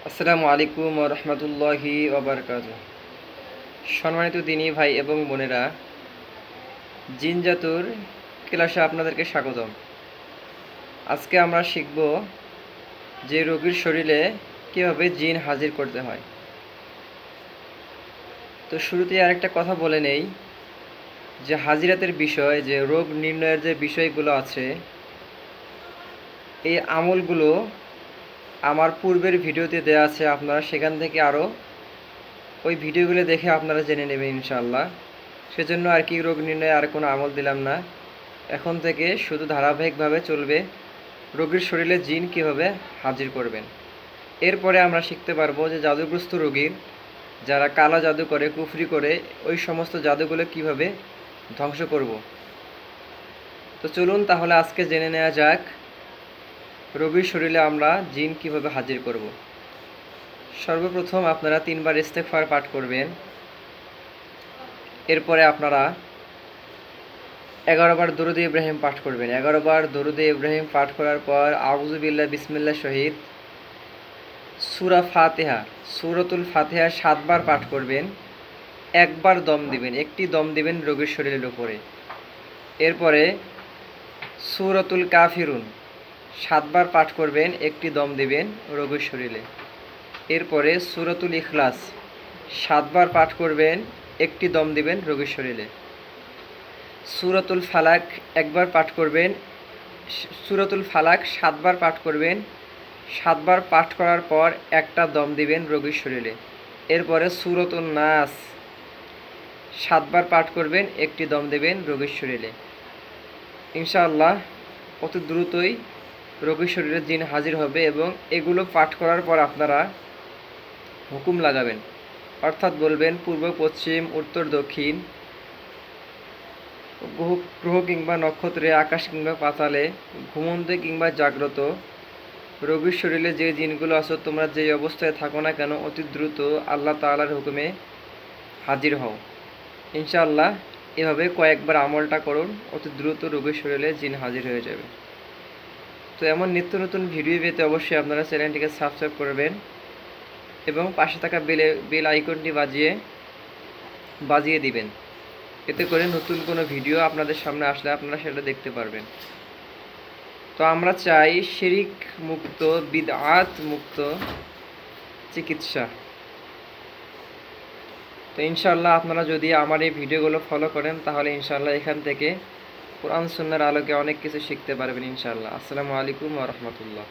আসসালামু আলাইকুম ওয়া রাহমাতুল্লাহি ওয়া বারাকাতুহু। সম্মানিত দিনী ভাই এবং বোনেরা, জিন জাতুর ক্লাসে আপনাদেরকে স্বাগতম। আজকে আমরা শিখব যে রোগীর শরীরে কীভাবে জিন হাজির করতে হয়। তো শুরুতেই আরেকটা কথা বলে নেই যে হাজিরাতের বিষয়, যে রোগ নির্ণয়ের যে বিষয়গুলো আছে, এই আমলগুলো আমার পূর্বের ভিডিওতে দেওয়া আছে। আপনারা সেখান থেকে আরও ওই ভিডিওগুলো দেখে আপনারা জেনে নেবেন ইনশাআল্লাহ। সেজন্য আর কি রোগ নির্ণয়ে আর কোনো আমল দিলাম না। এখন থেকে শুধু ধারাবাহিকভাবে চলবে রোগীর শরীরে জিন কীভাবে হাজির করবেন। এরপরে আমরা শিখতে পারবো যে জাদুগ্রস্ত রোগীর, যারা কালা জাদু করে, কুফরি করে, ওই সমস্ত জাদুগুলো কিভাবে ধ্বংস করব। তো চলুন তাহলে আজকে জেনে নেওয়া যাক রোগীর শরীরে আমরা জিন কিভাবে হাজির করব। সর্বপ্রথম আপনারা 3 বার ইস্তেগফার পাঠ করবেন। এরপরে আপনারা 11 বার দরুদে ইব্রাহিম পাঠ করবেন। 11 বার দরুদে ইব্রাহিম পাঠ করার পর আউযু বিল্লাহ বিসমিল্লাহ শহীদ সূরা ফাতিহা, সূরাতুল ফাতিহা 7 বার পাঠ করবেন। একবার দম দিবেন, একটি দম দিবেন রোগীর শরীরের উপরে। এরপরে সূরাতুল কাফিরুন 7 বার পাঠ করবেন, একটি দম দিবেন রোগীর শরীরে। এরপরে সূরাতুল ইখলাস 7 বার পাঠ করবেন, একটি দম দিবেন রোগীর শরীরে। সূরাতুল ফালাক একবার পাঠ করবেন, সূরাতুল ফালাক 7 বার পাঠ করবেন। 7 বার পাঠ করার পর একটা দম দিবেন রোগীর শরীরে। এরপরে সূরাতুন নাস 7 বার পাঠ করবেন, একটি দম দেবেন রোগীর শরীরে। ইনশাআল্লাহ অতি দ্রুতই রোগীর শরীরে জিন হাজির হবে। এবং এগুলো পাঠ করার পর আপনারা হুকুম লাগাবেন, অর্থাৎ বলবেন পূর্ব, পশ্চিম, উত্তর, দক্ষিণ, গ্রহ কিংবা নক্ষত্রে, আকাশ কিংবা পাতালে, ঘুমন্তে কিংবা জাগ্রত, রোগীর শরীরে যে জিনগুলো আছে, তোমরা যেই অবস্থায় থাকো না কেন, অতি দ্রুত আল্লাহ তাআলার হুকুমে হাজির হও। ইনশাআল্লাহ এভাবে কয়েকবার আমলটা করুন, অতি দ্রুত রোগীর শরীরে জিন হাজির হয়ে যাবে। তো এমন নিত্য নতুন ভিডিও পেতে অবশ্যই আপনারা চ্যানেলটিকে সাবস্ক্রাইব করবেন এবং পাশে থাকা বেল আইকনটি বাজিয়ে দিবেন। এতে করে নতুন কোনো ভিডিও আপনাদের সামনে আসলে আপনারা সেটা দেখতে পারবেন। তো আমরা চাই শিরিক মুক্ত, বিদআত মুক্ত চিকিৎসা। তো ইনশাআল্লাহ আপনারা যদি আমার এই ভিডিওগুলো ফলো করেন, তাহলে ইনশাআল্লাহ এখান থেকে কোরআন সুন্নাহর আলোকে অনেক কিছু শিখতে পারবেন ইনশাআল্লাহ। আসসালামু আলাইকুম ওয়া রাহমাতুল্লাহ।